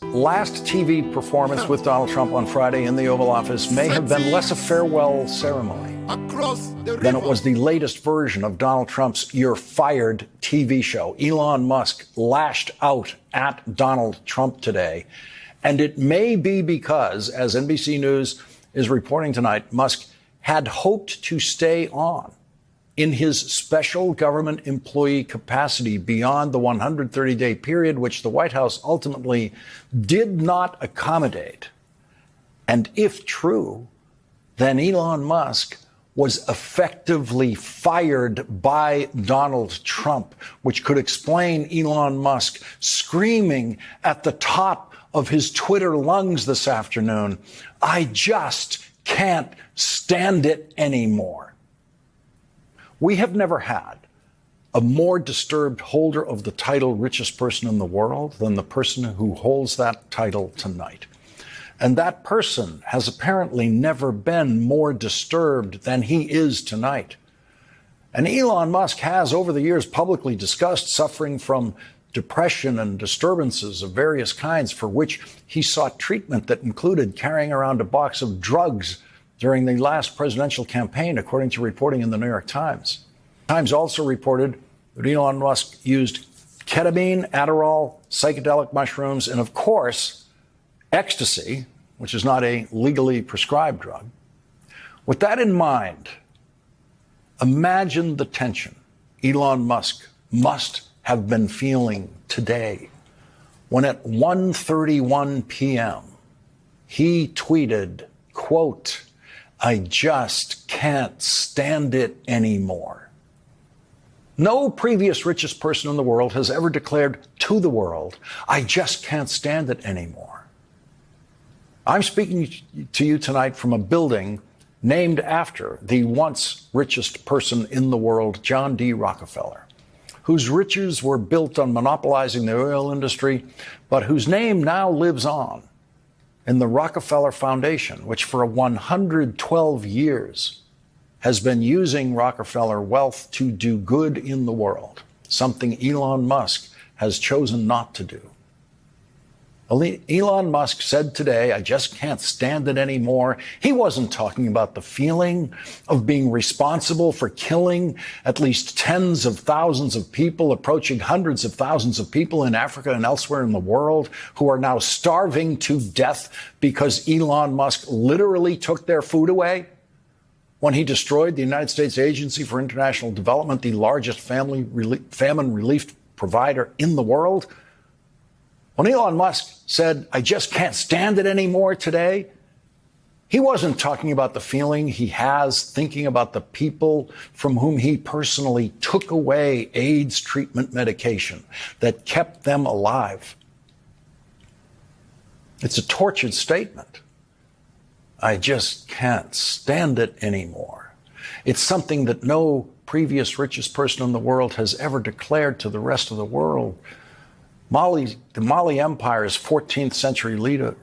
Last TV performance with Donald Trump on Friday in the Oval Office may have been less a farewell ceremony than it was the latest version of Donald Trump's You're Fired TV show. Elon Musk lashed out at Donald Trump today. And it may be because, as NBC News is reporting tonight, Musk had hoped to stay on in his special government employee capacity beyond the 130-day period, which the White House ultimately did not accommodate. And if true, then Elon Musk was effectively fired by Donald Trump, which could explain Elon Musk screaming at the top of his Twitter lungs this afternoon, "I just can't stand it anymore." We have never had a more disturbed holder of the title richest person in the world than the person who holds that title tonight. And that person has apparently never been more disturbed than he is tonight. And Elon Musk has, over the years, publicly discussed suffering from depression and disturbances of various kinds for which he sought treatment that included carrying around a box of drugs during the last presidential campaign, according to reporting in the New York Times. The Times also reported that Elon Musk used ketamine, Adderall, psychedelic mushrooms, and of course, ecstasy, which is not a legally prescribed drug. With that in mind, imagine the tension Elon Musk must have been feeling today when at 1:31 p.m. he tweeted, quote, "I just can't stand it anymore." No previous richest person in the world has ever declared to the world, "I just can't stand it anymore." I'm speaking to you tonight from a building named after the once richest person in the world, John D. Rockefeller, whose riches were built on monopolizing the oil industry, but whose name now lives on in the Rockefeller Foundation, which for 112 years has been using Rockefeller wealth to do good in the world, something Elon Musk has chosen not to do. Elon Musk said today, "I just can't stand it anymore." He wasn't talking about the feeling of being responsible for killing at least tens of thousands of people, approaching hundreds of thousands of people in Africa and elsewhere in the world who are now starving to death because Elon Musk literally took their food away when he destroyed the United States Agency for International Development, the largest famine relief provider in the world. When Elon Musk said, "I just can't stand it anymore" today, he wasn't talking about the feeling he has thinking about the people from whom he personally took away AIDS treatment medication that kept them alive. It's a tortured statement. "I just can't stand it anymore." It's something that no previous richest person in the world has ever declared to the rest of the world. The Mali Empire's 14th century leader,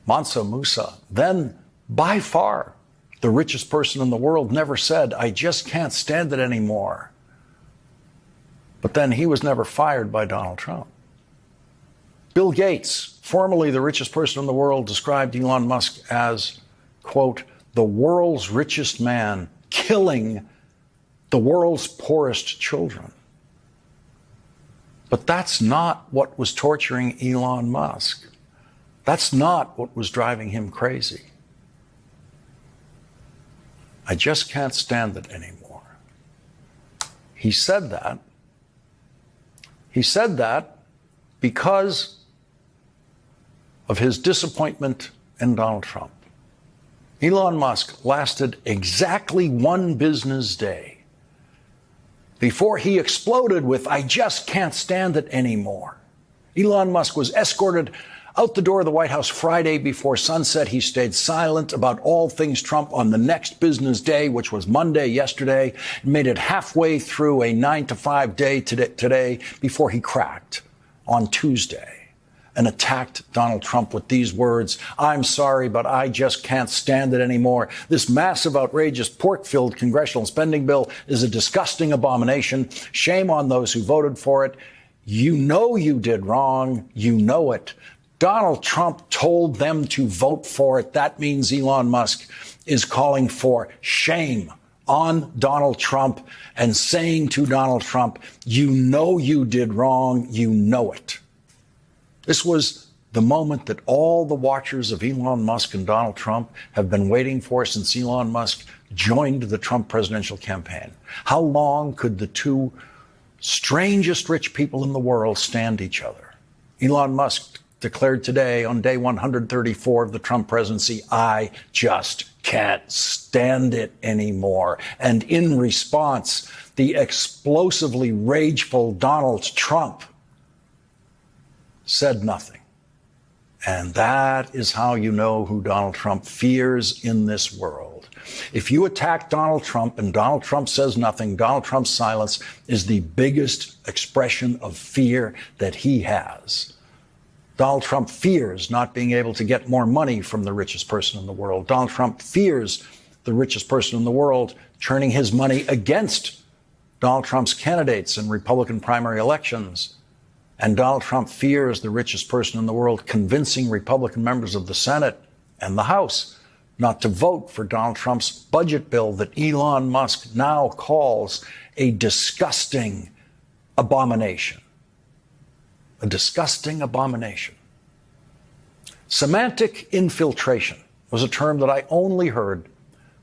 Mansa Musa, then by far the richest person in the world, never said, "I just can't stand it anymore." But then he was never fired by Donald Trump. Bill Gates, formerly the richest person in the world, described Elon Musk as, quote, "the world's richest man killing the world's poorest children." But that's not what was torturing Elon Musk. That's not what was driving him crazy. "I just can't stand it anymore." He said that. He said that because of his disappointment in Donald Trump. Elon Musk lasted exactly one business day before he exploded with, "I just can't stand it anymore." Elon Musk was escorted out the door of the White House Friday before sunset. He stayed silent about all things Trump on the next business day, which was Monday yesterday, and made it halfway through a 9-to-5 day today before he cracked on Tuesday and attacked Donald Trump with these words, "I'm sorry, but I just can't stand it anymore. This massive, outrageous, pork-filled congressional spending bill is a disgusting abomination. Shame on those who voted for it. You know you did wrong. You know it. Donald Trump told them to vote for it. That means Elon Musk is calling for shame on Donald Trump and saying to Donald Trump, you know you did wrong, you know it. This was the moment that all the watchers of Elon Musk and Donald Trump have been waiting for since Elon Musk joined the Trump presidential campaign. How long could the two strangest rich people in the world stand each other? Elon Musk declared today on day 134 of the Trump presidency, I just can't stand it anymore. And in response, the explosively rageful Donald Trump said nothing. And that is how you know who Donald Trump fears in this world. If you attack Donald Trump and Donald Trump says nothing, Donald Trump's silence is the biggest expression of fear that he has. Donald Trump fears not being able to get more money from the richest person in the world. Donald Trump fears the richest person in the world turning his money against Donald Trump's candidates in Republican primary elections. And Donald Trump fears the richest person in the world convincing Republican members of the Senate and the House not to vote for Donald Trump's budget bill that Elon Musk now calls a disgusting abomination. A disgusting abomination. Semantic infiltration was a term that I only heard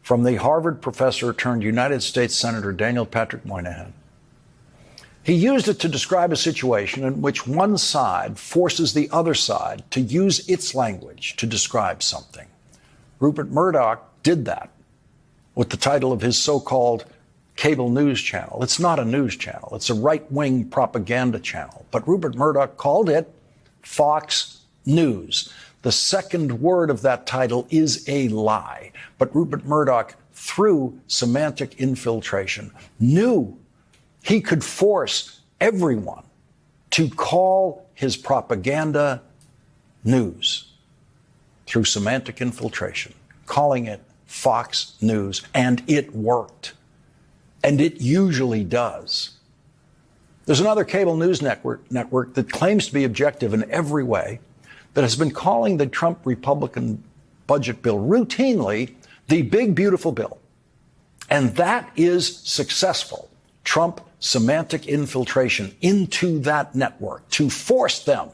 from the Harvard professor turned United States Senator Daniel Patrick Moynihan. He used it to describe a situation in which one side forces the other side to use its language to describe something. Rupert Murdoch did that with the title of his so-called cable news channel. It's not a news channel. It's a right-wing propaganda channel. But Rupert Murdoch called it Fox News. The second word of that title is a lie. But Rupert Murdoch, through semantic infiltration, knew he could force everyone to call his propaganda news through semantic infiltration, calling it Fox News, and it worked. And it usually does. There's another cable news network that claims to be objective in every way that has been calling the Trump Republican budget bill routinely the big, beautiful bill. And that is successful. Trump semantic infiltration into that network to force them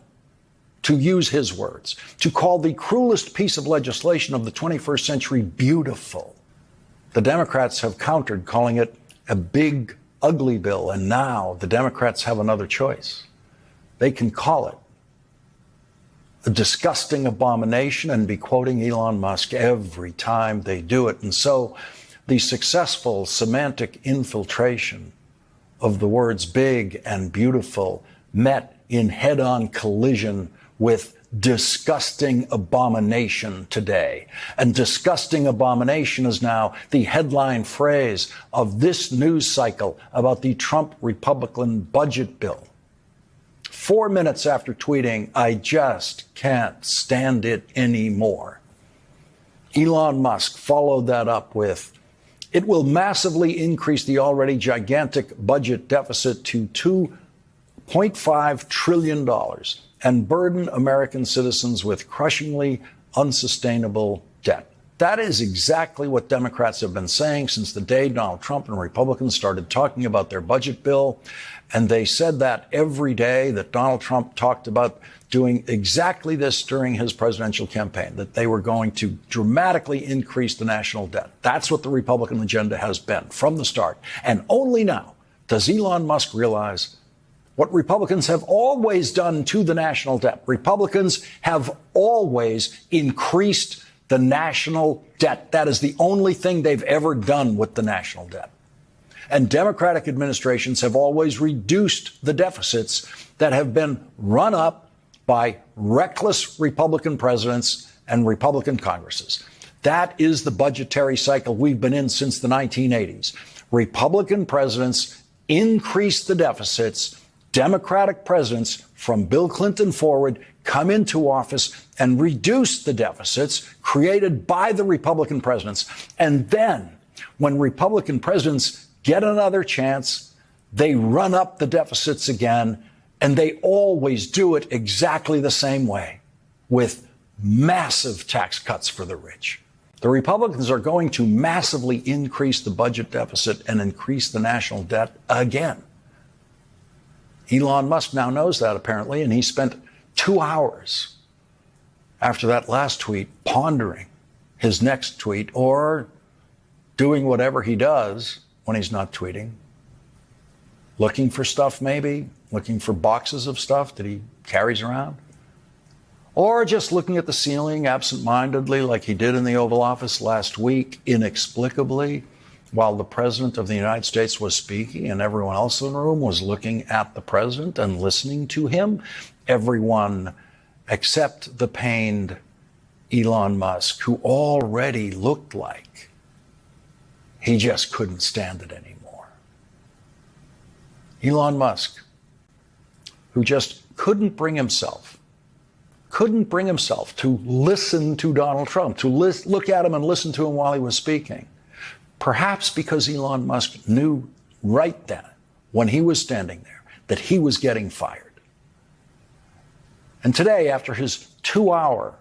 to use his words, to call the cruelest piece of legislation of the 21st century beautiful. The Democrats have countered, calling it a big, ugly bill, and now the Democrats have another choice. They can call it a disgusting abomination and be quoting Elon Musk every time they do it. And so the successful semantic infiltration of the words big and beautiful met in head-on collision with disgusting abomination today. And disgusting abomination is now the headline phrase of this news cycle about the Trump Republican budget bill. 4 minutes after tweeting, I just can't stand it anymore, Elon Musk followed that up with, it will massively increase the already gigantic budget deficit to $2.5 trillion and burden American citizens with crushingly unsustainable debt. That is exactly what Democrats have been saying since the day Donald Trump and Republicans started talking about their budget bill. And they said that every day that Donald Trump talked about doing exactly this during his presidential campaign, that they were going to dramatically increase the national debt. That's what the Republican agenda has been from the start. And only now does Elon Musk realize what Republicans have always done to the national debt. Republicans have always increased the national debt. That is the only thing they've ever done with the national debt. And Democratic administrations have always reduced the deficits that have been run up by reckless Republican presidents and Republican Congresses. That is the budgetary cycle we've been in since the 1980s. Republican presidents increase the deficits. Democratic presidents from Bill Clinton forward come into office and reduce the deficits created by the Republican presidents. And then when Republican presidents get another chance, they run up the deficits again, and they always do it exactly the same way. with massive tax cuts for the rich. The Republicans are going to massively increase the budget deficit and increase the national debt again. Elon Musk now knows that, apparently, and he spent 2 hours after that last tweet pondering his next tweet, or doing whatever he does when he's not tweeting. Looking for stuff, maybe. Looking for boxes of stuff that he carries around. Or just looking at the ceiling absentmindedly like he did in the Oval Office last week, inexplicably, while the President of the United States was speaking and everyone else in the room was looking at the President and listening to him. Everyone except the pained Elon Musk, who already looked like he just couldn't stand it anymore. Elon Musk, who just couldn't bring himself to listen to Donald Trump, to look at him and listen to him while he was speaking. Perhaps because Elon Musk knew right then, when he was standing there, that he was getting fired. And today, after his 2-hour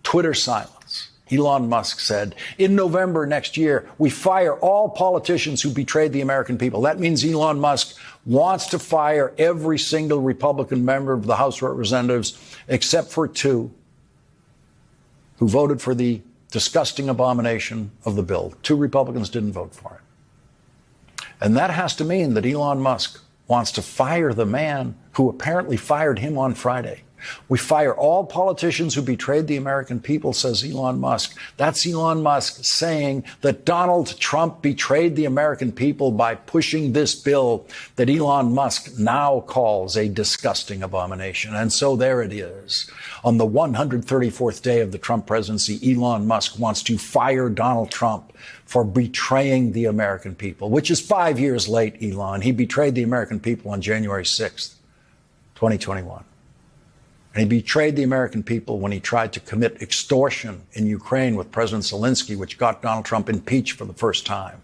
Twitter silence, Elon Musk said, in November next year, we fire all politicians who betrayed the American people. That means Elon Musk wants to fire every single Republican member of the House of Representatives, except for 2 who voted for the disgusting abomination of the bill. 2 Republicans didn't vote for it. And that has to mean that Elon Musk wants to fire the man who apparently fired him on Friday. We fire all politicians who betrayed the American people, says Elon Musk. That's Elon Musk saying that Donald Trump betrayed the American people by pushing this bill that Elon Musk now calls a disgusting abomination. And so there it is. On the 134th day of the Trump presidency, Elon Musk wants to fire Donald Trump for betraying the American people, which is 5 years late, Elon. He betrayed the American people on January 6th, 2021. And he betrayed the American people when he tried to commit extortion in Ukraine with President Zelensky, which got Donald Trump impeached for the first time.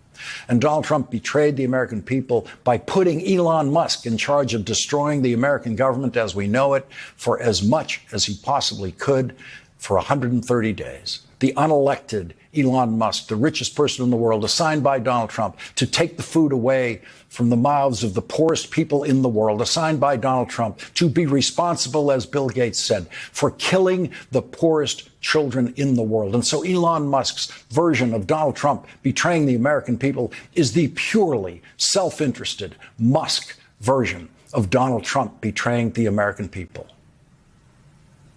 And Donald Trump betrayed the American people by putting Elon Musk in charge of destroying the American government as we know it for as much as he possibly could for 130 days. The unelected Elon Musk, the richest person in the world, assigned by Donald Trump to take the food away from the mouths of the poorest people in the world, assigned by Donald Trump to be responsible, as Bill Gates said, for killing the poorest children in the world. And so Elon Musk's version of Donald Trump betraying the American people is the purely self-interested Musk version of Donald Trump betraying the American people.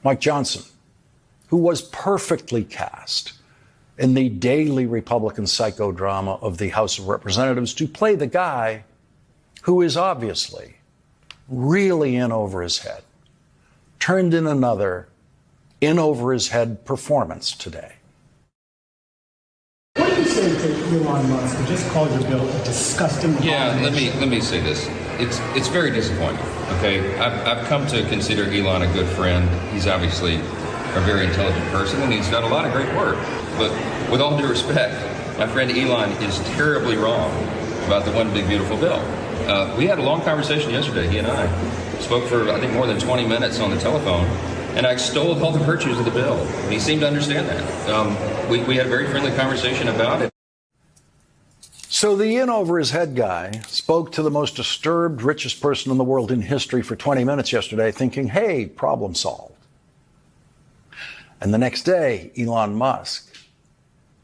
Mike Johnson, who was perfectly cast in the daily Republican psychodrama of the House of Representatives to play the guy who is obviously really in over his head, turned in another in over his head performance today. What do you say to Elon Musk, who just called your bill a disgusting abomination? Yeah, let me say this. It's very disappointing. Okay, I've come to consider Elon a good friend. He's obviously a very intelligent person, and he's done a lot of great work. But with all due respect, my friend Elon is terribly wrong about the one big beautiful bill. We had a long conversation yesterday. He and I spoke for, I think, more than 20 minutes on the telephone, and I extolled all the virtues of the bill. And he seemed to understand that. We had a very friendly conversation about it. So the in over his head guy spoke to the most disturbed, richest person in the world in history for 20 minutes yesterday, thinking, hey, problem solved. And the next day, Elon Musk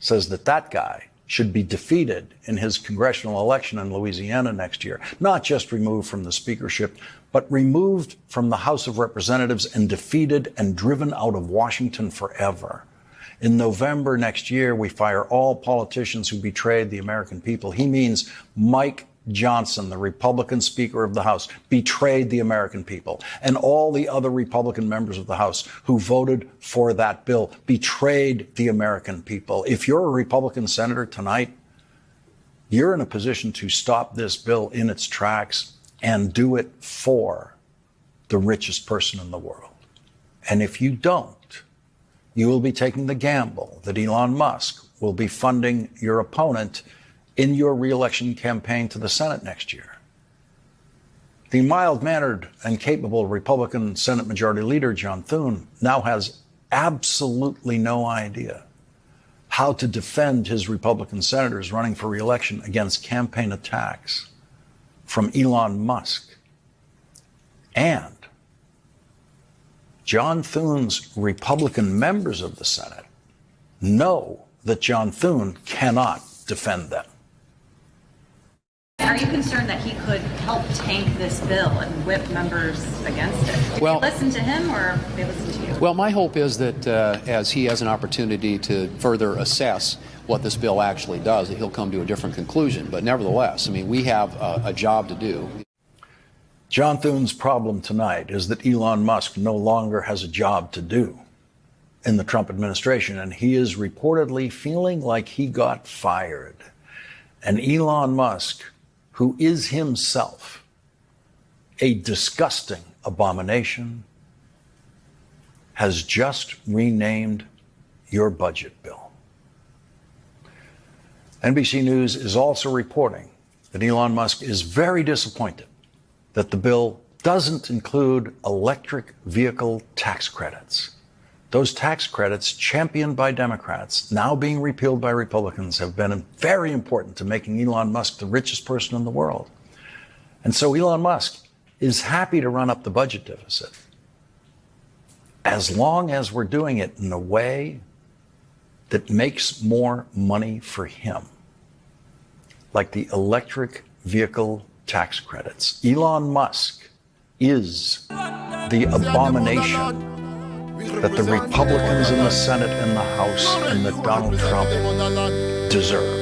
says that guy should be defeated in his congressional election in Louisiana next year, not just removed from the speakership, but removed from the House of Representatives and defeated and driven out of Washington forever. In November next year, we fire all politicians who betrayed the American people. He means Mike Johnson, the Republican Speaker of the House, betrayed the American people. And all the other Republican members of the House who voted for that bill betrayed the American people. If you're a Republican senator tonight, you're in a position to stop this bill in its tracks and do it for the richest person in the world. And if you don't, you will be taking the gamble that Elon Musk will be funding your opponent in your reelection campaign to the Senate next year. The mild-mannered and capable Republican Senate Majority Leader John Thune now has absolutely no idea how to defend his Republican senators running for re-election against campaign attacks from Elon Musk. And John Thune's Republican members of the Senate know that John Thune cannot defend them. Are you concerned that he could help tank this bill and whip members against it? Do they listen to him or they listen to you? Well, my hope is that as he has an opportunity to further assess what this bill actually does, that he'll come to a different conclusion. But nevertheless, I mean, we have a job to do. John Thune's problem tonight is that Elon Musk no longer has a job to do in the Trump administration, and he is reportedly feeling like he got fired. And Elon Musk, who is himself a disgusting abomination, has just renamed your budget bill. NBC News is also reporting that Elon Musk is very disappointed that the bill doesn't include electric vehicle tax credits. Those tax credits, championed by Democrats, now being repealed by Republicans, have been very important to making Elon Musk the richest person in the world. And so Elon Musk is happy to run up the budget deficit, as long as we're doing it in a way that makes more money for him, like the electric vehicle tax credits. Elon Musk is the abomination that the Republicans in the Senate and the House and that Donald Trump deserve.